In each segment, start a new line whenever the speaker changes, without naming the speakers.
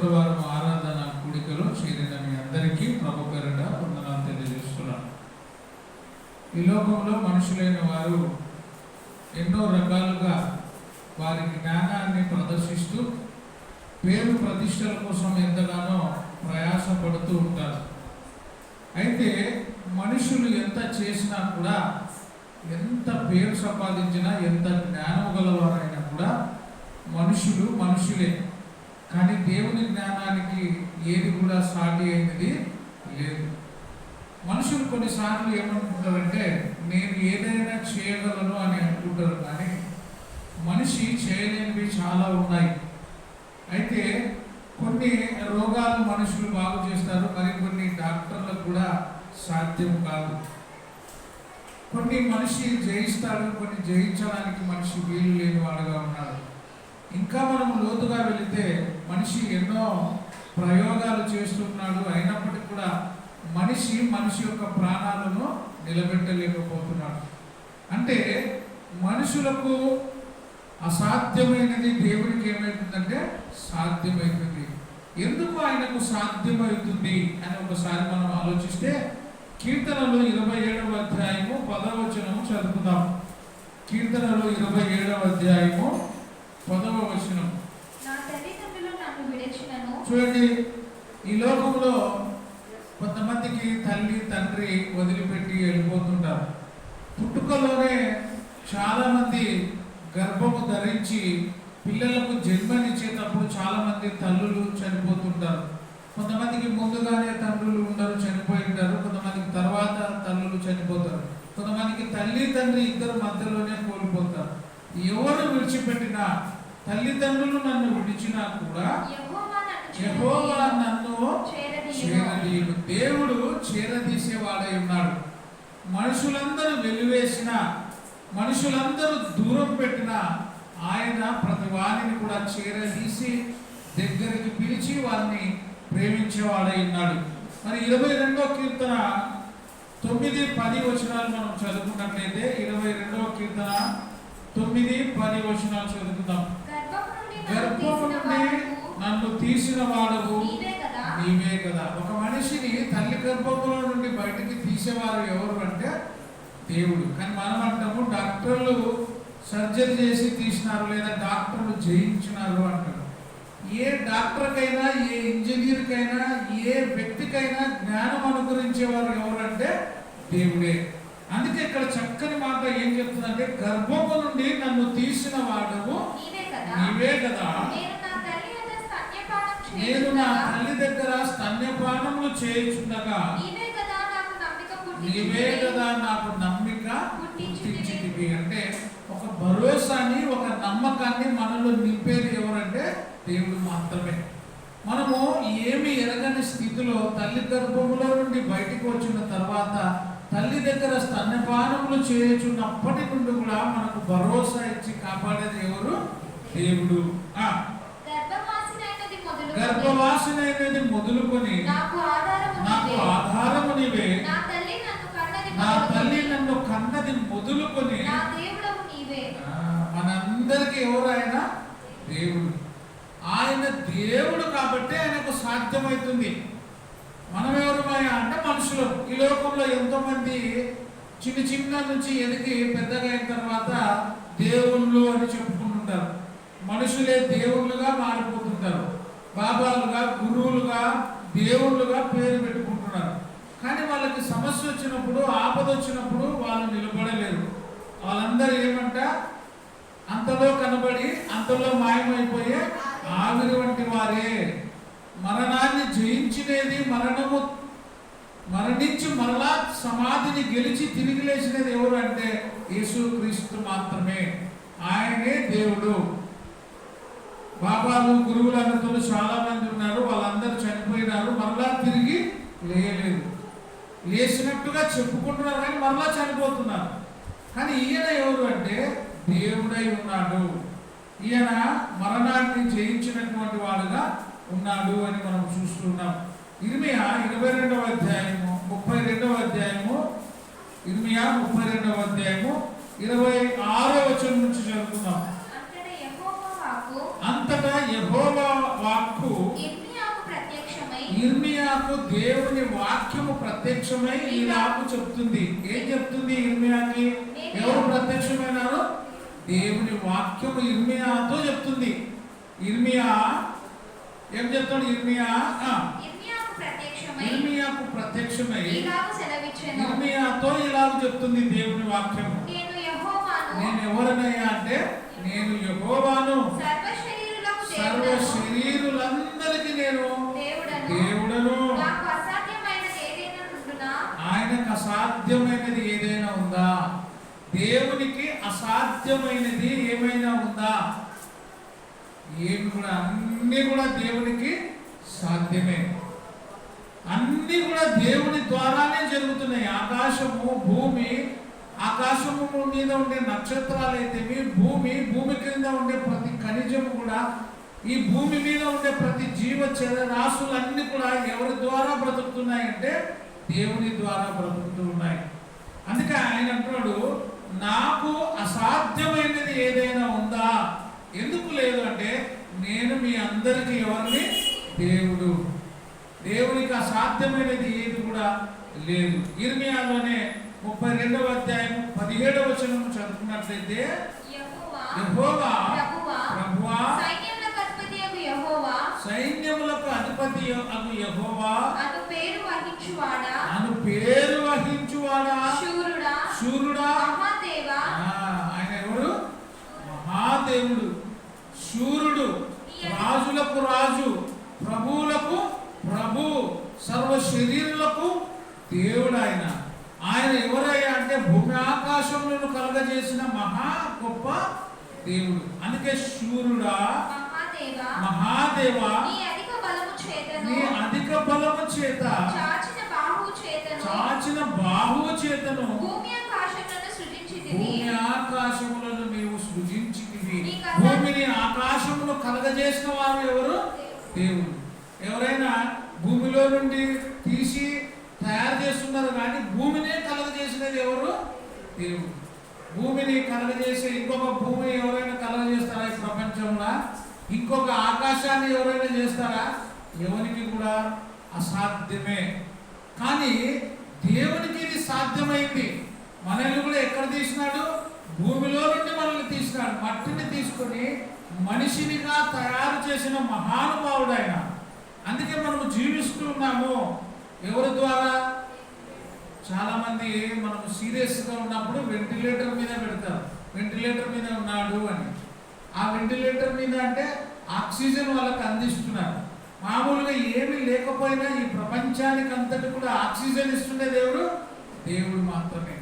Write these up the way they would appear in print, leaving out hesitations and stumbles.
శుక్రవారం ఆరాధన కూడికలో చేరిన మీ అందరికీ ప్రభు పేరిట వందనాలు తెలియజేస్తున్నాను. ఈ లోకంలో మనుషులైన వారు ఎన్నో రకాలుగా వారి జ్ఞానాన్ని ప్రదర్శిస్తూ పేరు ప్రతిష్టల కోసం ఎంతగానో ప్రయాసపడుతూ ఉంటారు. అయితే మనుషులు ఎంత చేసినా కూడా, ఎంత పేరు సంపాదించినా, ఎంత జ్ఞానం గలవారైనా కూడా మనుషులే. కానీ దేవుని జ్ఞానానికి ఏది కూడా సాటి అయినది లేదు. మనుషులు కొన్నిసార్లు ఏమనుకుంటారంటే నేను ఏదైనా చేయగలను అని అనుకుంటారు, కానీ మనిషి చేయలేనివి చాలా ఉన్నాయి. అయితే కొన్ని రోగాలు మనుషులు బాగు చేస్తారు, మరికొన్ని డాక్టర్లకు కూడా సాధ్యం కాదు. కొన్ని మనిషి జయిస్తాడు, కొన్ని జయించడానికి మనిషి వీలు లేని వాడుగా ఉన్నాడు. ఇంకా మనం లోతుగా వెళితే మనిషి ఎన్నో ప్రయోగాలు చేస్తున్నాడు, అయినప్పటికీ కూడా మనిషి యొక్క ప్రాణాలను నిలబెట్టలేకపోతున్నాడు. అంటే మనుషులకు అసాధ్యమైనది దేవునికి ఏమవుతుందంటే సాధ్యమవుతుంది. ఎందుకు ఆయనకు సాధ్యమవుతుంది అని ఒకసారి మనం ఆలోచిస్తే కీర్తనలు 27వ అధ్యాయము 10వ వచనము చదువుకుందాం. కీర్తనలు 27వ అధ్యాయము 10వ వచనం. చూడండి, ఈ లోకంలో కొంతమందికి తల్లి తండ్రి వదిలిపెట్టి వెళ్ళిపోతుంటారు. పుట్టుకలోనే చాలా మంది గర్భము ధరించి పిల్లలకు జన్మనిచ్చేటప్పుడు చాలా మంది తల్లులు చనిపోతుంటారు. కొంతమందికి ముందుగానే తండ్రులు ఉండరు, చనిపోయి ఉంటారు. కొంతమందికి తర్వాత తల్లులు చనిపోతారు. కొంతమందికి తల్లి తండ్రి ఇద్దరు మధ్యలోనే కోల్పోతారు. ఎవరు విడిచిపెట్టినా, తల్లిదండ్రులు నన్ను విడిచినా కూడా యెహోవా నన్ను చేరదీయును. దేవుడు చేరదీసేవాడై ఉన్నాడు. మనుషులందరూ వెలివేసిన, మనుషులందరూ దూరం పెట్టిన ఆయన ప్రతి వారిని కూడా చేరదీసి దగ్గరికి పిలిచి వారిని ప్రేమించేవాడై ఉన్నాడు. మరి 22వ కీర్తన 9-10 వచనాలు మనం చదువుకున్నట్లయితే 22వ కీర్తన 9-10 వచనాలు చదువుకుందాం. గర్భము నుండి నన్ను తీసిన వాడవు నీవే కదా. ఒక మనిషిని తల్లి గర్భంలో నుండి బయటికి తీసేవారు ఎవరు అంటే దేవుడు. కానీ మనం అంటాము డాక్టర్లు సర్జరీ చేసి తీసినారు, లేదా డాక్టర్లు జయించినారు అంటారు. ఏ డాక్టర్కైనా, ఏ ఇంజనీర్కైనా, ఏ వ్యక్తికైనా జ్ఞానం అనుగ్రహించేవారు ఎవరంటే దేవుడే. అందుకే ఇక్కడ చక్కని మాట ఏం చెప్తుందంటే గర్భము నుండి నన్ను తీసిన వాడవు నీవే కదా. నేను నా తల్లి దగ్గర స్తన్యపానములు చేయుచుండగా నీవే కదా నాకు నమ్మిక పుట్టించితివి. అంటే ఒక భరోసాని, ఒక నమ్మకాన్ని మనలో నింపేది ఎవరంటే దేవుడు మాత్రమే. మనము ఏమి ఎరగని స్థితిలో తల్లి గర్భములో నుండి బయటికి వచ్చిన తర్వాత తల్లి దగ్గర స్తన్యపానములు చేయుచున్నప్పటి నుండి కూడా మనకు భరోసా ఇచ్చి కాపాడేది ఎవరు? దేవుడు. గర్భవాసినైనది మొదలుకొని నాకు ఆధారము నీవే, నా తల్లి నన్ను కన్నది మొదలుకొని మనందరికి ఎవరు? ఆయన దేవుడు. ఆయన దేవుడు కాబట్టి ఆయనకు సాధ్యమవుతుంది. మనం ఎవరు అంటే మనుషులు. ఈ లోకంలో ఎంతో మంది చిన్న నుంచి ఎదిగి పెద్దగా అయిన తర్వాత దేవుళ్ళు అని చెప్పుకుంటుంటారు. మనుషులే దేవుళ్ళుగా మారిపోతుంటారు. బాబాలుగా, గురువులుగా, దేవుళ్ళుగా పేరు పెట్టుకుంటున్నారు. కానీ వాళ్ళకి సమస్య వచ్చినప్పుడు, ఆపద వచ్చినప్పుడు వాళ్ళు నిలబడలేరు. వాళ్ళందరూ ఏమంట అంతలో కనబడి అంతలో మాయమైపోయే ఆవిరి వంటి వారే. మరణాన్ని జయించినది, మరణించి మరలా సమాధిని గెలిచి తిరిగి లేచినది ఎవరు అంటే యేసుక్రీస్తు మాత్రమే. ఆయనే దేవుడు. బాబాలు, గురువులు అన్నతోలు చాలా మంది ఉన్నారు. వాళ్ళందరూ చనిపోయినారు, మరలా తిరిగి లేయలేదు. లేచినట్టుగా చెప్పుకుంటున్నారు కానీ మరలా చనిపోతున్నారు. కానీ ఈయన ఎవరు అంటే దేవుడై ఉన్నాడు. ఈయన మరణాన్ని జయించినటువంటి వాడుగా ఉన్నాడు అని మనం చూస్తున్నాం. ఇర్మియా 22వ అధ్యాయము 32వ అధ్యాయము 26వ వచనం నుంచి చదువుకుందాం. అంతటా యెహోవా వాక్కు ఇర్మియాకు దేవుని వాక్యము ప్రత్యక్షమై ఇలాగు చెప్తుంది. ఏం చెప్తుంది ఇర్మియాకి? ఎవరు ప్రత్యక్షమైనారు? దేవుని వాక్యము ఇర్మియాతో చెప్తుంది. ఇర్మియా ఏం చెప్తాడు? ఇర్మియాకు ప్రత్యక్షమై ఇర్మియాతో ఇలాగ చెప్తుంది దేవుని వాక్యము. నేను ఎవరనయ్యా అంటే, నేను యెహోవాను, సర్వ శరీరులందరికీ నేను దేవుడను. ఆయనకు అసాధ్యమైనది ఏదైనా ఉందా? దేవునికి అసాధ్యమైనది ఏమైనా ఉందా? ఏమి కూడా, అన్ని కూడా దేవునికి సాధ్యమే. అన్ని కూడా దేవుని ద్వారానే జరుగుతున్నాయి. ఆకాశము, భూమి, ఆకాశము మీద ఉండే నక్షత్రాలు అయితేమి, భూమి క్రింద ఉండే ప్రతి ఖనిజము కూడా, ఈ భూమి మీద ఉండే ప్రతి రాశులు అన్ని కూడా ఎవరి ద్వారా బ్రతుకుతున్నాయంటే దేవుని ద్వారా బ్రతుకుతూ ఉన్నాయి. అందుకే ఆయన అంటున్నాడు, నాకు అసాధ్యమైనది ఏదైనా ఉందా? ఎందుకు లేదు అంటే, నేను మీ అందరికీ ఎవరిని? దేవుడు. దేవునికి అసాధ్యమైనది ఏది కూడా లేదు. ఇర్మియాలోనే 32వ అధ్యాయం 17వ వచనం చదువుకున్నట్లయితే, యెహోవా ప్రభువా, సైన్యములకు అధిపతి అగు యెహోవా అను పేరు వహించువాడా, శూరుడా. ఆయన ఎవరు? మహాదేవుడు, శూరుడు, రాజులకు రాజు, ప్రభువులకు ప్రభు, సర్వ శరీరులకు దేవుడు. ఆయన ఎవరయ్యా అంటే, భూమి ఆకాశములను కలగజేసిన మహా గొప్ప దేవుడు. అందుకే శూరుడా, మహాదేవా, నీ అధిక బలము చేత చాచిన బాహువు చేతను భూమి ఆకాశములను నీవు సృజించితివి. భూమిని ఆకాశమును కలగజేసిన వారు ఎవరు? దేవుడు. ఎవరైనా భూమిలో నుండి తీసి తయారు చేస్తున్నారు కానీ భూమినే కలగజేసినది ఎవరు? దేవుడు. భూమిని కలగజేసే ఇంకొక భూమి ఎవరైనా కలగజేస్తారా ఈ ప్రపంచంలో? ఇంకొక ఆకాశాన్ని ఎవరైనా చేస్తారా? ఎవరికి కూడా అసాధ్యమే. కానీ దేవునికి ఇది సాధ్యమైంది. మనల్ని కూడా ఎక్కడ తీసినాడు? భూమిలో నుండి మనల్ని తీసినాడు. మట్టిని తీసుకొని మనిషినిగా తయారు చేసిన మహానుభావుడు ఆయన. అందుకే మనము జీవిస్తూ ఉన్నాము. ఎవరి ద్వారా? చాలా మంది మనము సీరియస్గా ఉన్నప్పుడు వెంటిలేటర్ మీద పెడతారు. వెంటిలేటర్ మీద ఉన్నాడు అని. ఆ వెంటిలేటర్ మీద అంటే ఆక్సిజన్ వాళ్ళకి అందిస్తున్నారు. మామూలుగా ఏమీ లేకపోయినా ఈ ప్రపంచానికి అంతటి కూడా ఆక్సిజన్ ఇస్తుండేది ఎవరు? దేవుడు మాత్రమే.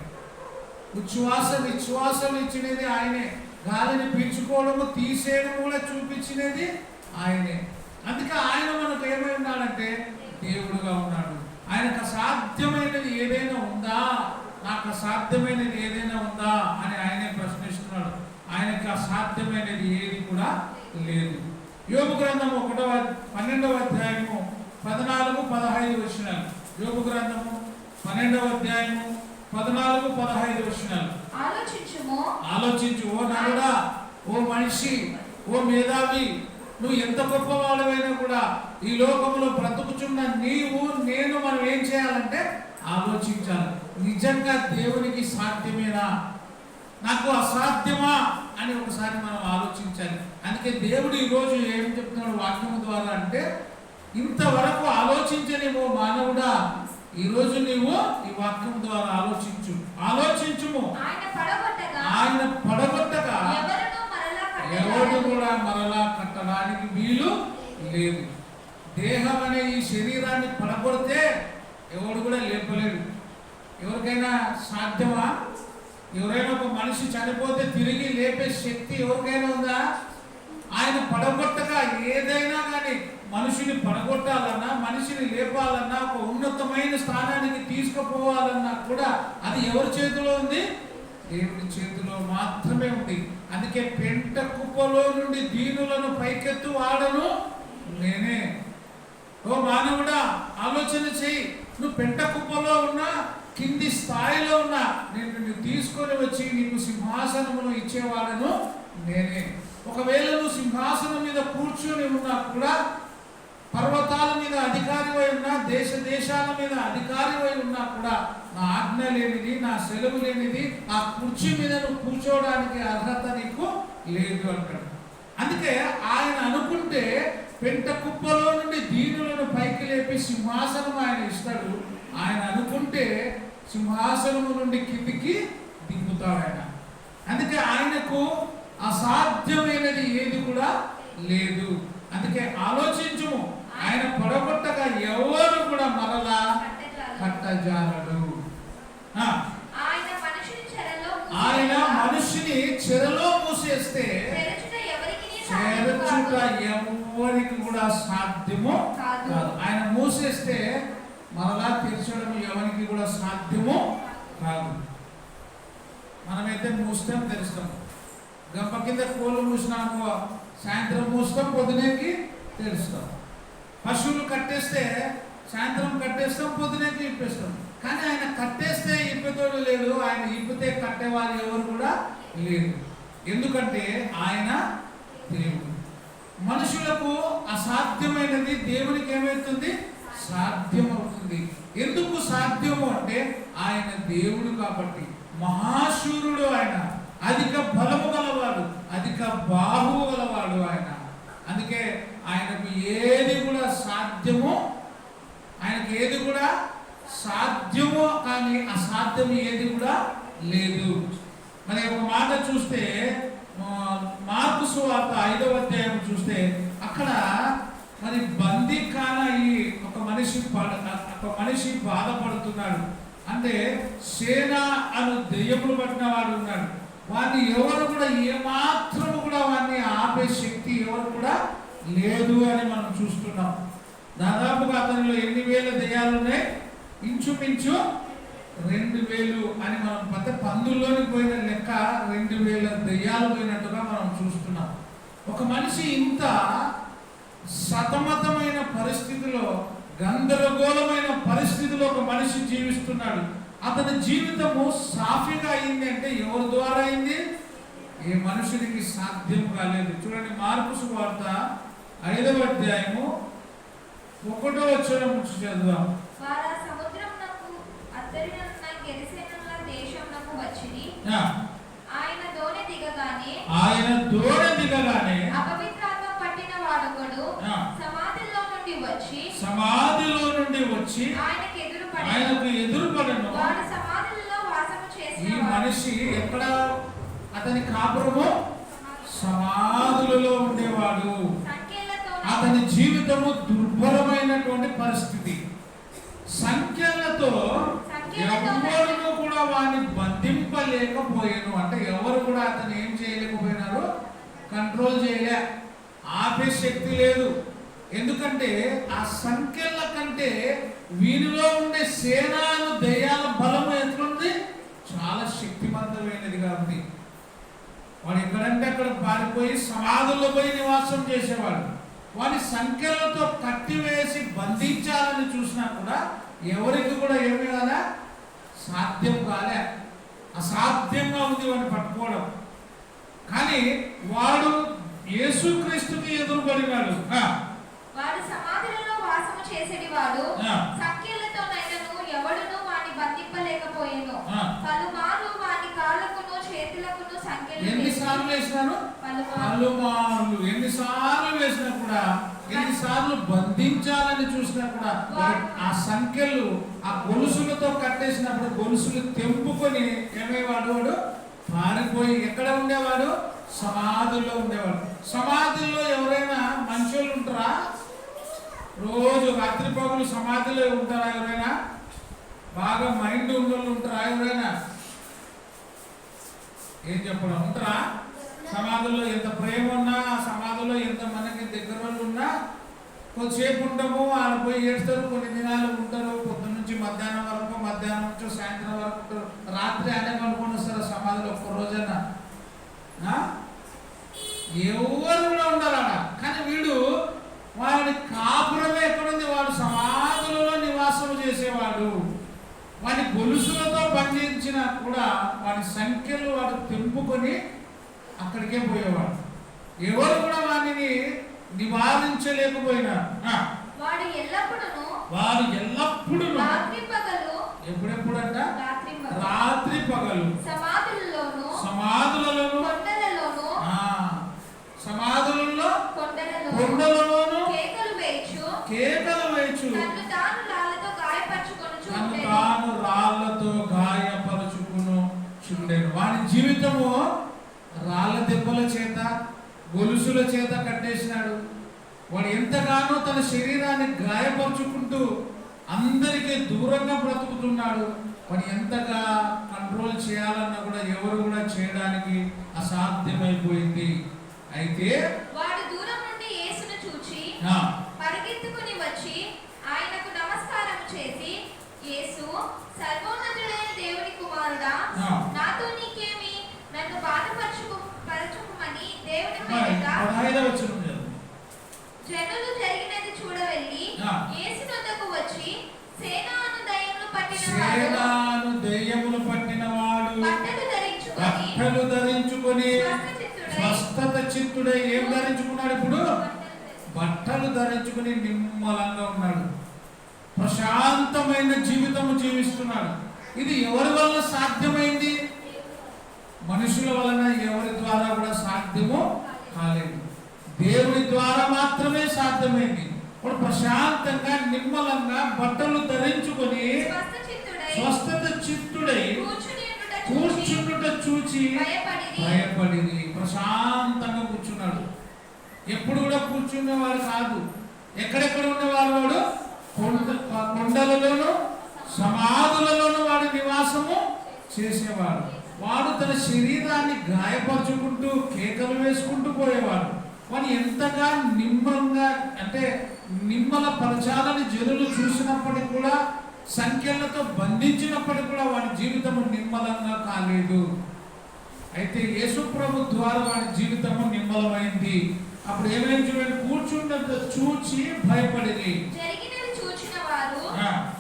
విశ్వాసం ఇచ్చినది ఆయనే. గాలిని పీల్చుకోవడము, తీసేయడం కూడా చూపించినది ఆయనే. అందుకే ఆయన మనకు ఏమై ఉన్నాడంటే దేవుడుగా ఉన్నాడు. ఆయనకు అసాధ్యమైనది ఏదైనా ఉందా? నాకు అసాధ్యమైనది ఏదైనా ఉందా అని ఆయనే ప్రశ్నిస్తున్నాడు. ఆయనకి అసాధ్యమైనది ఏది కూడా లేదు. యోబు గ్రంథము 12వ అధ్యాయము 14-15 వచనాలు. యోబు గ్రంథము 12వ అధ్యాయము 14-15 వచనాలు. ఆలోచించు ఓ నరుడా, ఓ మనిషి, ఓ మేధావి, నువ్వు ఎంత గొప్పవాడవైనా కూడా ఈ లోకంలో బ్రతుకుచున్న నీవు నేను మనం ఏం చేయాలంటే ఆలోచించాలి. నిజంగా దేవునికి సాధ్యమేనా, నాకు అసాధ్యమా అని ఒకసారి మనం ఆలోచించాలి. అందుకే దేవుడు ఈరోజు ఏం చెప్తున్నాడు వాక్యం ద్వారా అంటే, ఇంతవరకు ఆలోచించలేమో మానవుడా, ఈరోజు నీవు ఈ వాక్యం ద్వారా ఆలోచించుము. ఆయన పడగొట్టగా ఎవరు కూడా మరలా కట్టడానికి వీలు లేదు. దేహం అనే ఈ శరీరాన్ని పడగొడితే ఎవడు కూడా లేపలేడు. ఎవరికైనా సాధ్యమా? ఎవరైనా ఒక మనిషి చనిపోతే తిరిగి లేపే శక్తి ఎవరికైనా ఉందా? ఆయన పడగొట్టగా ఏదైనా కానీ మనిషిని పడగొట్టాలన్నా, మనిషిని లేపాలన్నా, ఒక ఉన్నతమైన స్థానానికి తీసుకుపోవాలన్నా కూడా అది ఎవరి చేతిలో ఉంది? దేవుడి చేతిలో మాత్రమే ఉంది. అందుకే పెంట కుప్పలో నుండి దీనులను పైకెత్తు వాడను నేనే. ఓ మానవుడా, ఆలోచన చెయ్యి. నువ్వు పెంట కుప్పలో ఉన్నా, కింది స్థాయిలో ఉన్నా, నేను నిన్ను తీసుకొని వచ్చి నీకు సింహాసనమును ఇచ్చేవాడను నేనే. ఒకవేళ నువ్వు సింహాసనం మీద కూర్చొని ఉన్నా కూడా పర్వతాల మీద అధికారి అయి ఉన్నా, దేశ దేశాల మీద అధికారి అయి ఉన్నా కూడా నా ఆజ్ఞ లేనిది, నా సెలవు లేనిది ఆ కుర్చీ మీద నువ్వు కూర్చోవడానికి అర్హత నీకు లేదు అంటాడు. అందుకే ఆయన అనుకుంటే పెంట కుప్పలో నుండి దీనులను పైకి లేపి సింహాసనం ఆయన ఇస్తాడు. ఆయన అనుకుంటే సింహాసనము నుండి కిందికి దింపుతాడు ఆయన. అందుకే ఆయనకు అసాధ్యమైనది ఏది కూడా లేదు. అందుకే ఆలోచించుము, ఆయన పడగొట్టగా ఎవరు కూడా మరలా కట్టజాలడు. ఆయన మనిషిని చెరలో మూసేస్తే చెరచుట ఎవరికి కూడా సాధ్యము కాదు. ఆయన మూసేస్తే మరలా తెరచడం ఎవరికి కూడా సాధ్యము కాదు. మనమైతే మూస్తాం, తెరుస్తాం. గంప కింద కోళ్ళు మూసినాము, సాయంత్రం మూస్తాం, పొద్దునేకి తెరుస్తాం. పశువులు కట్టేస్తే సాయంత్రం కట్టేస్తాం, పొద్దునేకి ఇప్పేస్తాం. కానీ ఆయన కట్టేస్తే ఇప్పేతోడు లేడు, ఆయన ఇప్పితే కట్టేవాళ్ళు ఎవరు కూడా లేరు. ఎందుకంటే ఆయన దేవుడు. మనుషులకు అసాధ్యమైనది దేవునికి ఏమవుతుంది? సాధ్యమవుతుంది. ఎందుకు సాధ్యము అంటే ఆయన దేవుడు కాబట్టి. మహాశూరుడు ఆయన, అధిక బలము గలవాడు, అధిక బాహువు గలవాడు ఆయన. అందుకే ఆయనకు ఏది కూడా సాధ్యము, ఆయనకి ఏది కూడా సాధ్యము కానీ అసాధ్యం ఏది కూడా లేదు. మరి ఒక మాట చూస్తే మార్కు సువార్త 5వ అధ్యాయం చూస్తే అక్కడ మరి బందీఖాన ఒక మనిషి బాధపడుతున్నాడు. అంటే సేన అను దెయ్యములు పట్టిన వాడు ఉన్నాడు. వాడిని ఎవరు కూడా ఏమాత్రము కూడా వాడిని ఆపే శక్తి ఎవరు కూడా లేదు అని మనం చూస్తున్నాం. దాదాపుగా అతనిలో ఎన్ని వేల దెయ్యాలు ఉన్నాయి? ఇంచుమించు 2000 అని మనం పందుల్లోనికి పోయిన లెక్క 2000 దెయ్యాలు పోయినట్టుగా మనం చూస్తున్నాం. ఒక మనిషి ఇంత సతమతమైన పరిస్థితిలో, గందరగోళమైన పరిస్థితిలో ఒక మనిషి జీవిస్తున్నాడు. అతని జీవితము సాఫీగా అయింది అంటే ఎవరి ద్వారా అయింది? ఏ మనుషునికి సాధ్యం కాలేదు. చూడండి, మార్కు సువార్త 5వ అధ్యాయము 1వ వచనం నుంచి చదువుదాం. ఆయన దోణి దిగగానే
అపవిత్రాత్మ పట్టిన వాడొకడు
సమాధిలో నుండి వచ్చి ఆయనకు ఎదురుపడను. ఈ మనిషి ఎక్కడ? అతని కాపురము సమాధులలో ఉండేవాడు. అతని జీవితము దుర్భరమైనటువంటి పరిస్థితి. సంఖ్యలతో ఎవరు కూడా వాడిని బంధింపలేకపోయాను. అంటే ఎవరు కూడా అతను ఏం చేయలేకపోయినారు? కంట్రోల్ చేయలే, ఆపే శక్తి లేదు. ఎందుకంటే ఆ సంఖ్యల కంటే వీరిలో ఉండే సేనాను దయ్యాల బలము ఎట్లుంది? చాలా శక్తివంతమైనదిగా ఉంది. వాడు ఎక్కడంటే అక్కడ పారిపోయి సమాధుల్లో పోయి నివాసం చేసేవాడు. వాడి సంఖ్యలతో కట్టివేసి బంధించాలని చూసినా కూడా ఎవరికి కూడా ఏమీ కదా సాధ్యం కాలే. అసాధ్యంగా ఉంది వాడిని పట్టుకోవడం. కానీ వాడు యేసుక్రీస్తుకి ఎదురుపడినాడు.
వాడు సమాధులలో వాసము చేసేటివాడు, సంఖ్యలతోనైనను ఎవడును వాని బంధింపలేకపోయెను. పలుమార్లు వాని కాళ్ళకును చేతులకును సంఖ్యలు
ఎన్నిసార్లు వేసినారు? పలుమార్లు. ఎన్నిసార్లు వేసినా కూడా, ఎన్నిసార్లు బంధించాలని చూసినా కూడా ఆ సంఖ్యలు ఆ గొలుసులతో కట్టేసినప్పుడు గొలుసులు తెంపుకొని ఏమేవాడు? వాడు పారిపోయి ఎక్కడ ఉండేవాడు? సమాధుల్లో ఉండేవాడు. సమాధుల్లో ఎవరైనా మంచోళ్ళు ఉంటారా? రోజు రాత్రి పగులు సమాధిలో ఉంటారా ఎవరైనా? బాగా మైండ్ ఉన్నోళ్ళు ఉంటారా ఎవరైనా? ఏం చెప్పడం, ఉంటారా? సమాధుల్లో ఎంత ప్రేమ ఉన్నా, సమాధుల్లో ఎంత మనకి దగ్గర వాళ్ళు ఉన్నా కొద్దిసేపు ఉంటాము, వాళ్ళు పోయి ఏడుస్తారు. కొన్ని దినాలు ఉంటారు, పొద్దున్న నుంచి మధ్యాహ్నం వరకు, మధ్యాహ్నం నుంచి సాయంత్రం వరకు ఉంటారు. రాత్రి అనే అనుకుని వస్తారు సమాధిలో ఒక్క రోజైనా. ఎవరు కూడా ఉండాలట. కానీ వీడు వాడి కాపురమే ఎక్కడుంది? వాడు సమాధులలో నివాసం చేసేవాడు. వాడి గొలుసులతో బంధించినా కూడా వాడి సంఖ్యలు వాడు తెంపుకొని అక్కడికే పోయేవాడు. ఎవరు కూడా వాడిని నివారించలేకపోయినారు. వారు ఎల్లప్పుడూ
రాత్రి పగలు
ఎప్పుడెప్పుడంట
రాత్రి పగలు
సమాధులలోను కొండలలోను కేకలు వేయచ్చు
తన్ను తాను
రాళ్లతో గాయపరుచుకును చుండెను. వాని జీవితము రాళ్ళ దెబ్బల చేత గొలుసుల చేత కట్టేసినాడు. వాడు ఎంతగానో తన శరీరాన్ని గాయపరుచుకుంటూ అందరికీ దూరంగా బ్రతుకుతున్నాడు. వాడు ఎంతగా కంట్రోల్ చేయాలన్నా కూడా ఎవరు కూడా చేయడానికి అసాధ్యమైపోయింది. అయితే
వాడు దూరం నుండి యేసును చూచి పరిగెత్తుకుని వచ్చి ఆయనకు నమస్కారం చేసి, యేసు, సర్వోన్నతుడైన దేవుని కుమారుడా, నాతో నీకేమి? నన్ను బాధపరచుకుమని దేవుని పేరిట జనులు జరిగినది చూడవెళ్ళి యేసు వద్దకు వచ్చి, సేనాను దయ్యములు పట్టినవాడు బట్టలు ధరించుకొని స్వస్థత చిత్తుడై ఏం ధరించుకున్నాడు? ఇప్పుడు బట్టలు ధరించుకుని నిమ్మలంగా ఉన్నాడు. ప్రశాంతమైన జీవితము జీవిస్తున్నాడు. ఇది ఎవరి వల్ల సాధ్యమైంది? మనుషుల వలన ఎవరి ద్వారా కూడా సాధ్యము కాలేదు. దేవుని ద్వారా మాత్రమే సాధ్యమైంది. ఇప్పుడు ప్రశాంతంగా నిమ్మలంగా బట్టలు ధరించుకొని స్వస్థత చిత్తుడై కూర్చుండుట చూచి భయపడి ప్రశాంతంగా కూర్చున్నాడు. ఎప్పుడు కూడా కూర్చునేవాడు కాదు. ఎక్కడెక్కడ ఉండేవాడు? వాడు కొండలలోను సమాధులలోను వాడి నివాసము చేసేవాడు. వాడు తన శరీరాన్ని గాయపరుచుకుంటూ కేకలు వేసుకుంటూ పోయేవాడు. వాడు ఎంతగా నిమ్మలంగా అంటే నిమ్మల పరచాలని జనులు చూసినప్పటికీ కూడా, సంఖ్యలతో బంధించినప్పటికీ కూడా వాడి జీవితము నిమ్మలంగా కాలేదు. అయితే యేసు ప్రభు ద్వారా వాడి జీవితము నిమ్మలమైంది. అప్పుడు ఏమైంది చూడండి, కూర్చుండట చూచి భయపడిరి. జరిగినది చూచిన వారు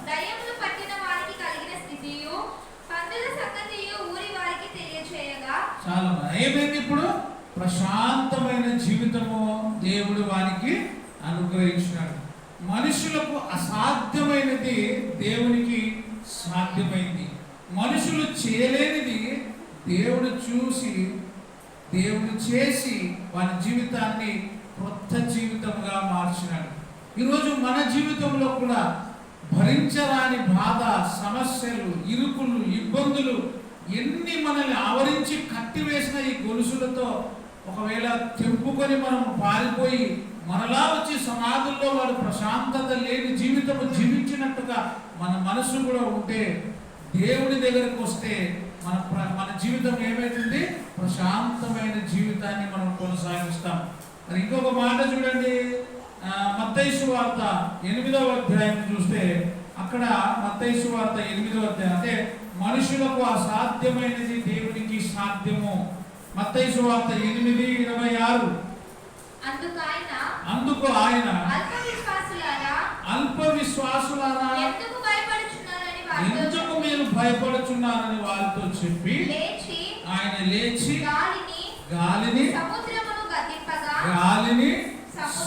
దయ్యములు పట్టిన వారికి కలిగిన స్థితియు పందుల సంగతియు ఊరి వారికి తెలియచేయగా,
చాలా ఏమైంది? ఇప్పుడు ప్రశాంతమైన జీవితము దేవుడు వారికి అనుగ్రహించినాడు. మనుషులకు అసాధ్యమైనది దేవునికి సాధ్యమైంది. మనుషులు చేయలేనిది దేవుడు చూసి దేవుడు చేసి వారి జీవితాన్ని కొత్త జీవితంగా మార్చినాడు. ఈరోజు మన జీవితంలో కూడా భరించరాని బాధ, సమస్యలు, ఇరుకులు, ఇబ్బందులు ఎన్ని మనల్ని ఆవరించి కట్టివేసిన ఈ గొలుసులతో ఒకవేళ తెంపుకొని మనం పారిపోయి మనలా వచ్చి సమాధుల్లో వాడు ప్రశాంతత లేని జీవితము జీవించినట్టుగా మన మనసు కూడా ఉంటే, దేవుడి దగ్గరకు వస్తే మన జీవితం ఏమైతుంది? ప్రశాంతమైన జీవితాన్ని మనం కొనసాగిస్తాం. మరి ఇంకొక మాట చూడండి, మత్తయి సువార్త 8వ అధ్యాయం చూస్తే, అక్కడ మత్తయి సువార్త 8వ అధ్యాయం అంటే మనుషులకు అసాధ్యమైనది దేవునికి సాధ్యము. మత్తయి సువార్త 8:26. అందుకు ఆయన అల్ప విశ్వాసులారా ఎందుకు మీరు భయపడుచున్నారని వారితో చెప్పి ఆయన లేచి గాలిని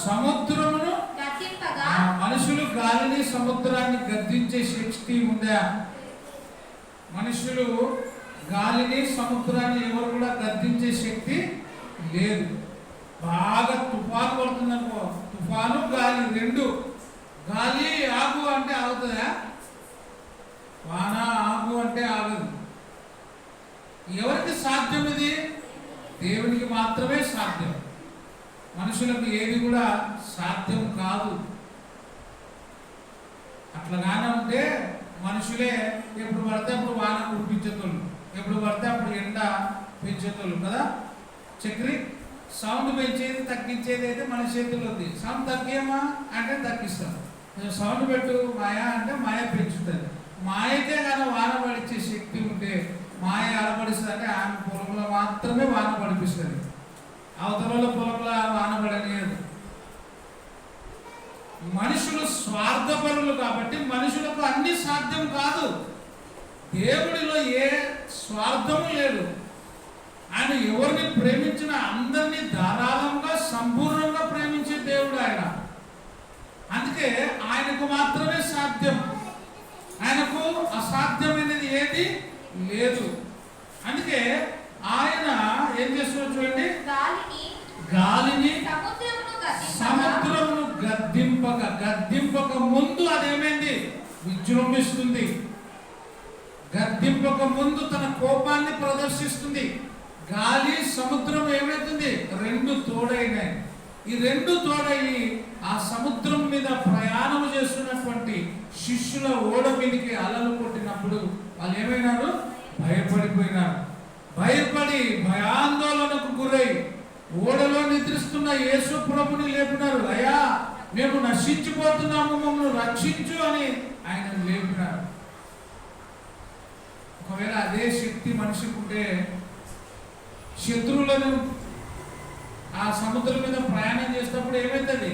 సముద్రమును మనుషులు గాలిని సముద్రాన్ని గద్దించే శక్తి ఉందా? మనుషులు గాలిని సముద్రాన్ని ఎవరు కూడా గద్దించే శక్తి లేదు. బాగా తుఫాను పడుతుందనుకో, తుఫాను గాలి రెండు, గాలి ఆగు అంటే ఆగుతుందా? వాన ఆగు అంటే ఆగదు. ఎవరికి సాధ్యం ఇది? దేవునికి మాత్రమే సాధ్యం. మనుషులకు ఏది కూడా సాధ్యం కాదు. అట్లాగానే ఉంటే మనుషులే ఎప్పుడు పడితే అప్పుడు వాన కురిపించేతోళ్ళు, ఎప్పుడు పడితే అప్పుడు ఎండ పెంచేతోళ్ళు కదా. చక్రి సౌండ్ పెంచేది తగ్గించేది అయితే మన చేతుల్లో ఉంది. సౌండ్ తగ్గేమా అంటే తగ్గిస్తాం. సౌండ్ పెట్టు మాయా అంటే మాయ పెంచుతుంది. మాయకే కానీ వాన పడిచ్చే శక్తి ఉంటే మాయ అలపడిస్తుంది. అంటే ఆమె పొలంలో మాత్రమే వాన పడిపిస్తుంది, అవతల పొలంలో వాన పడలేదు. మనుషులు స్వార్థపరులు కాబట్టి మనుషులకు అన్ని సాధ్యం కాదు. దేవుడిలో ఏ స్వార్థము లేదు. ఆయన ఎవరిని ప్రేమించినా అందరినీ ధారాళంగా సంపూర్ణంగా ప్రేమించే దేవుడు ఆయన. అందుకే ఆయన ఆయనకు మాత్రమే సాధ్యం. ఆయనకు అసాధ్యమైనది ఏది లేదు. అందుకే ఆయన ఏం చేస్తున్నాడు చూడండి, గాలిని సముద్రమును గద్దింపక ముందు అదేమైంది, విజృంభిస్తుంది. గద్దింపక ముందు తన కోపాన్ని ప్రదర్శిస్తుంది. గాలి సముద్రం ఏమైతుంది, రెండు తోడైనాయి. ఈ రెండు తోడయి ఆ సముద్రం మీద ప్రయాణం చేస్తున్నటువంటి శిష్యుల ఓడ మీదకి అలలు కొట్టినప్పుడు వాళ్ళు ఏమైనారు, భయపడిపోయినారు. భయపడి భయాందోళనకు గురై ఓడలో నిద్రిస్తున్న యేసు ప్రభుని లేపినారు. అయ్యా మేము నశించిపోతున్నాము, మమ్మల్ని రక్షించు అని ఆయన లేపినారు. ఒకవేళ అదే శక్తి మనిషికి ఉంటే శత్రువులను ఆ సముద్రం మీద ప్రయాణం చేసినప్పుడు ఏమైతుంది,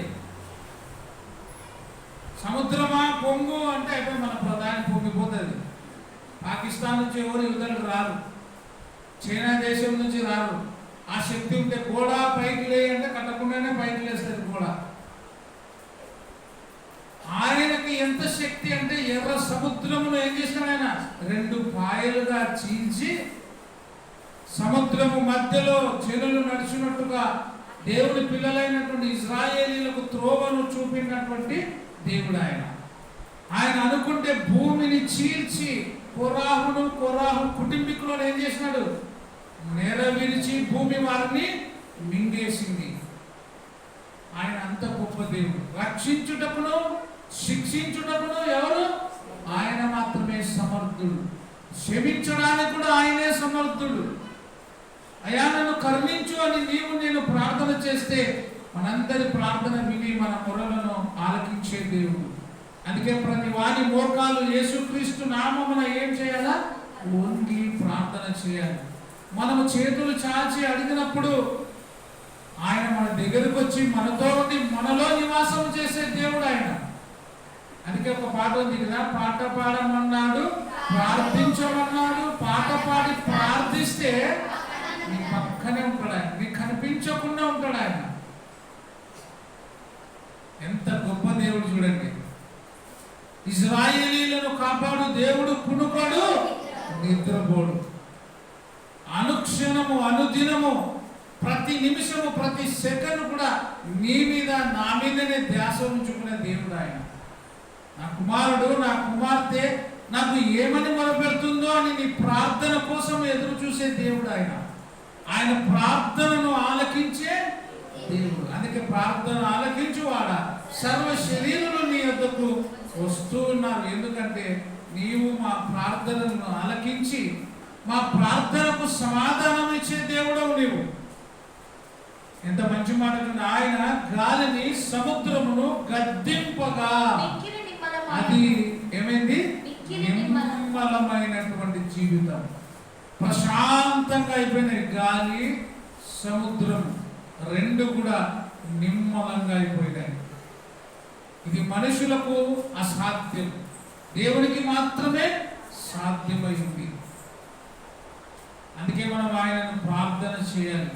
సముద్రమా పొంగు అంటే అయిపోయి మన ప్రధాని పొంగిపోతుంది. పాకిస్తాన్ నుంచి ఎవరు యుద్ధాలకు రారు, చైనా దేశం నుంచి రారు. ఆ శక్తి ఉంటే కూడా పైకి లేయంటే కట్టకుండానే పైకి లేస్తుంది కూడా. ఆయనకి ఎంత శక్తి అంటే ఎర్ర సముద్రమును ఏం చేసినాడు ఆయన, రెండు పాయలుగా చీల్చి సముద్రము మధ్యలో జనులు నడిచినట్టుగా దేవుని పిల్లలైనటువంటి ఇశ్రాయేలీలకు త్రోవను చూపినటువంటి దేవుడు ఆయన. ఆయన అనుకుంటే భూమిని చీల్చి కొరాహు కుటుంబీకులను ఏం చేసినాడు, నెరవిరిచి భూమి వారిని మింగేసింది. ఆయన అంత గొప్ప దేవుడు. రక్షించుటకును శిక్షించుటకును ఎవరు, ఆయన మాత్రమే సమర్థుడు. క్షమించడానికి కూడా ఆయనే సమర్థుడు. అయ్యా నన్ను కరుణించు అని నేను ప్రార్థన చేస్తే మనందరి ప్రార్థన విని మన మొరలను ఆలకించే దేవుడు. అందుకే ప్రతి వారి మోకాలు యేసుక్రీస్తు నామమున ఏం చేయాలా, వంగి ప్రార్థన చేయాలి. మనము చేతులు చాచి అడిగినప్పుడు ఆయన మన దగ్గరకు వచ్చి మనతో ఉండి మనలో నివాసం చేసే దేవుడు ఆయన. అందుకే ఒక పాట ఉంది కదా, పాట పాడమన్నాడు, ప్రార్థించమన్నాడు. పాట పాడి ప్రార్థిస్తే నీ పక్కనే ఉంటాడు ఆయన, నీకు కనిపించకుండా ఉంటాడు ఆయన. ఎంత గొప్ప దేవుడు చూడండి. ఇశ్రాయేలీలను కాపాడు దేవుడు, కునుకోడు నిద్రపోడు. అనుక్షణము అనుదినము ప్రతి నిమిషము ప్రతి సెకండ్ కూడా నీ మీద నా మీదనే ధ్యాస ఉంచుకునే దేవుడు ఆయన. నా కుమారుడు నా కుమార్తె నాకు ఏమని మొరపెడుతుందో అని నీ ప్రార్థన కోసం ఎదురు చూసే దేవుడు ఆయన. ఆయన ప్రార్థనను ఆలకించే దేవుడు. అందుకే ప్రార్థన ఆలకించువాడా సర్వ శరీరులు నీ వద్దకు వస్తూ ఉన్నారు. ఎందుకంటే నీవు మా ప్రార్థనను ఆలకించి మా ప్రార్థనకు సమాధానం ఇచ్చే దేవుడవు నీవు. ఎంత మంచి మాట. ఆయన గాలిని సముద్రమును గద్దింపగా అది ఏమైంది, నిమ్మలమైనటువంటి జీవితం. ప్రశాంతంగా అయిపోయినాయి. గాలి సముద్రం రెండు కూడా నిమ్మలంగా అయిపోయినాయి. ఇది మనుషులకు అసాధ్యం, దేవునికి మాత్రమే సాధ్యమైంది. అందుకే మనం ఆయనను ప్రార్థన చేయాలి.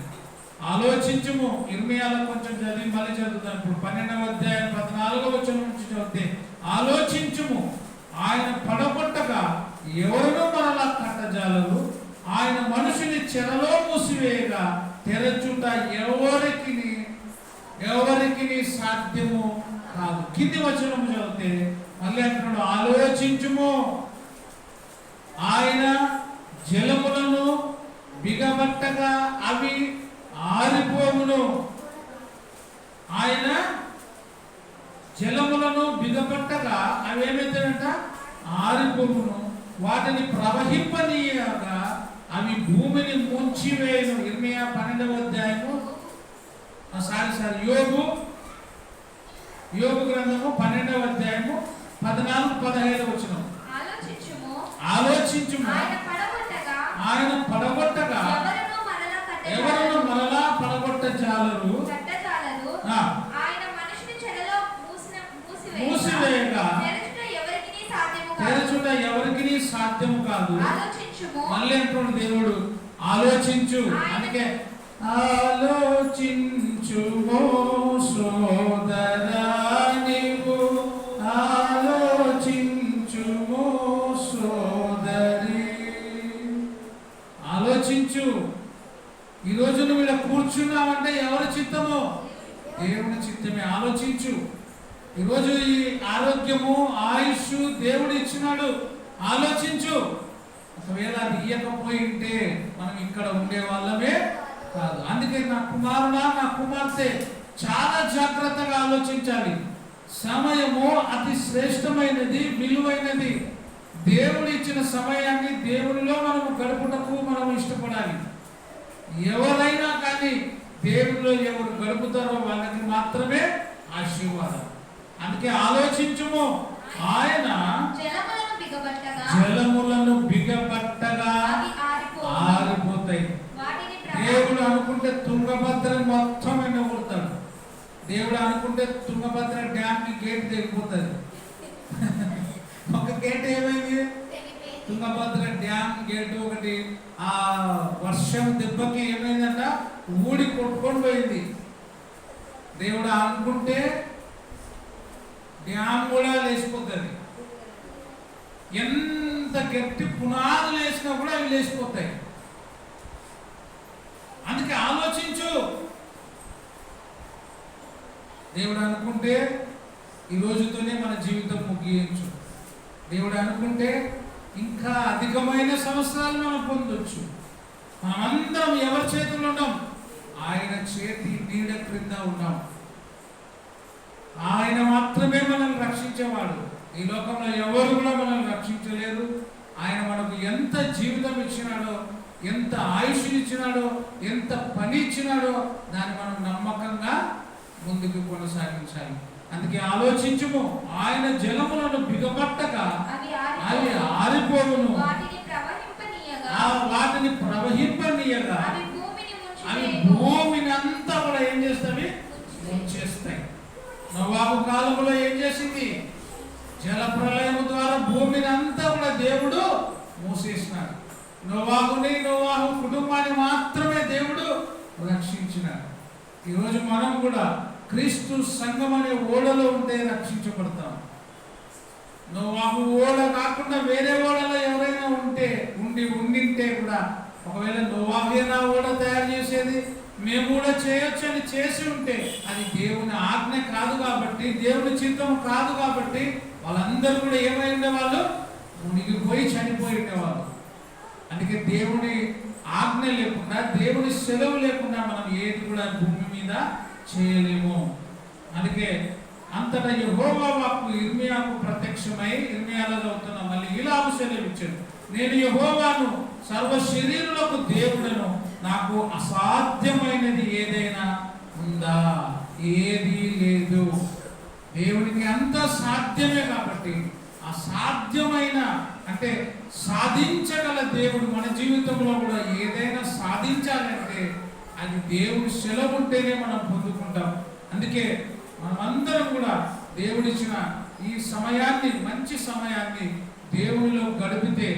ఆలోచించము. ఇర్మియాలో కొంచెం చదివి మళ్ళీ చదువుతాను. ఇప్పుడు 12వ అధ్యాయం 14వ వచనం నుంచి చదివితే, ఆలోచించుము, ఆయన పడగొట్టగా ఎవరునూ మరలా కట్టజాలరు. ఆయన మనుషుని చెరలో మూసివేయగా తెరచుట ఎవరికి సాధ్యము కాదు. కింది వచనం చదివితే మళ్ళీ అంటున్నాడు, ఆలోచించుము, ఆయన జలములను బిగబట్టగా అవి ఆరిపోవును. ఆయన జలములను బిగబట్టగా అవి ఏమైతాయంట, ఆరిపోవును. వాటిని ప్రవహింపనీయగా అవి భూమిని ముంచివేయను. ఇర్మియా 12వ అధ్యాయము యోబు గ్రంథము 12వ అధ్యాయము 14-15 వచనం. ఆలోచించుము, ఆయన పడగొట్టగా ఎవరును మరలా పడగొట్టజాలరు. మూసివేయగా తెరచుట ఎవరికి సాధ్యము కాదు. మళ్ళీ అంటున్నాడు దేవుడు, ఆలోచించు. అందుకే ఆలోచించుమో సోదరా నీవు కూర్చున్నామంటే ఎవరి చిత్తము? దేవుని చిత్తమే. ఆలోచించు. ఈరోజు ఈ ఆరోగ్యము, ఆయుష్ దేవుడు ఇచ్చినాడు. ఆలోచించు. ఒకవేళ అది ఇయ్యకపోయి ఉంటే మనం ఇక్కడ ఉండే వాళ్ళమే కాదు. అందుకే నా కుమారుడా, నా కుమార్తె, చాలా జాగ్రత్తగా ఆలోచించాలి. సమయము అతి శ్రేష్టమైనది, విలువైనది. దేవుడు ఇచ్చిన సమయాన్ని దేవునిలో మనం గడుపుటకు మనం ఇష్టపడాలి. ఎవరైనా కానీ దేవునిలో ఎవరు గడుపుతారో వాళ్ళకి మాత్రమే ఆశీర్వాదం. అందుకే ఆలోచించుము. ఆయన జలములను బిగబట్టగా ఆరిపోతాయి. దేవుడు అనుకుంటే తుంగభద్ర మొత్తం ఎండగొడతాడు. దేవుడు అనుకుంటే తుంగభద్ర డ్యామ్ కి గేట్ తెగిపోతుంది. ఒక గేట్ ఏమైంది? తుంగభద్ర డ్యామ్ గేట్ ఒకటి ఆ వర్షం దెబ్బకి ఏమైందంట, ఊడి కొట్టుకొని పోయింది. దేవుడు అనుకుంటే డ్యామ్ కూడా లేచిపోతుంది. ఎంత గట్టి పునాదులు వేసినా కూడా అవి లేచిపోతాయి. అందుకే ఆలోచించు. దేవుడు అనుకుంటే ఈ రోజుతోనే మన జీవితం ముగించు. దేవుడు అనుకుంటే ఇంకా అధికమైన సంవత్సరాలు మనం పొందొచ్చు. మనమందరం ఎవరి చేతుల్లో ఉన్నాం? ఆయన చేతి నీడ క్రింద ఉన్నాం. ఆయన మాత్రమే మనల్ని రక్షించేవాడు. ఈ లోకంలో ఎవరు కూడా మనల్ని రక్షించలేరు. ఆయన మనకు ఎంత జీవితం ఇచ్చినాడో, ఎంత ఆయుష్ ఇచ్చినాడో, ఎంత పని ఇచ్చినాడో దాన్ని మనం నమ్మకంగా ముందుకు కొనసాగించాలి. అందుకే ఆలోచించుము. ఆయన జలములను బిగబట్టగా అవి ఆరిపోవును, వాటిని ప్రవహింపనీయగా అవి భూమిని అంతా కూడా ఏం చేస్తాయి? ముంచేస్తాయి. నోవాహు కాలంలో ఏం చేసింది? జల ప్రళయం ద్వారా భూమిని అంతా కూడా దేవుడు మూసేసినాడు. నోవాహు కుటుంబాన్ని మాత్రమే దేవుడు రక్షించినాడు. ఈరోజు మనం కూడా క్రీస్తు సంఘం అనే ఓడలో ఉంటే రక్షించబడతాం. నోవాహు ఓడ కాకుండా వేరే ఓడలో ఎవరైనా ఉండింటే కూడా, ఒకవేళ నోవాహేనా ఓడ తయారు చేసేది, మేము కూడా చేయొచ్చు అని చేసి ఉంటే అది దేవుని ఆజ్ఞ కాదు కాబట్టి, దేవుని చిత్తం కాదు కాబట్టి వాళ్ళందరూ కూడా ఏమై ఉండేవాళ్ళు? మునిగిపోయి చనిపోయి ఉండేవాళ్ళు. అందుకే దేవుని ఆజ్ఞ లేకుండా, దేవుని సెలవు లేకుండా మనం ఏది కూడా భూమి మీద చేయలేము. అందుకే అంతటా యెహోవా వాక్కు ఇర్మియాకు ప్రత్యక్షమై, ఇర్మియాలో చదువుతున్నాం, మళ్ళీ ఇలాగు సెలవిచ్చాడు, నేను యెహోవాను, సర్వ శరీరులకు దేవుడను, నాకు అసాధ్యమైనది ఏదైనా ఉందా? ఏదీ లేదు. దేవునికి అంత సాధ్యమే కాబట్టి అసాధ్యమైన అంటే సాధించగల దేవుడు మన జీవితంలో కూడా ఏదైనా సాధించాలంటే అది దేవుడి సెలవు ఉంటేనే మనం పొందుకుంటాం. అందుకే మనమందరం కూడా దేవుడిచ్చిన ఈ సమయాన్ని, మంచి సమయాన్ని దేవునిలో గడిపితే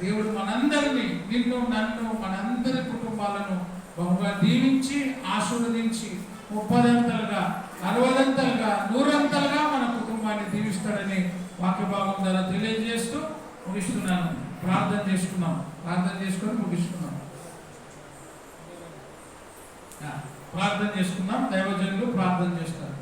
దేవుడు మనందరినీ, నిన్ను నన్ను, మనందరి కుటుంబాలను బహుగా దీవించి ఆశీర్వదించి 30ంతలుగా 60ంతలుగా 100ంతలుగా మన కుటుంబాన్ని దీవిస్తాడని వాక్య భాగం ద్వారా తెలియజేస్తూ ముగిస్తున్నాను. ప్రార్థన చేసుకొని ముగిస్తున్నాం. ప్రార్థన చేసుకుందాం. దైవజనులు ప్రార్థన చేస్తారు.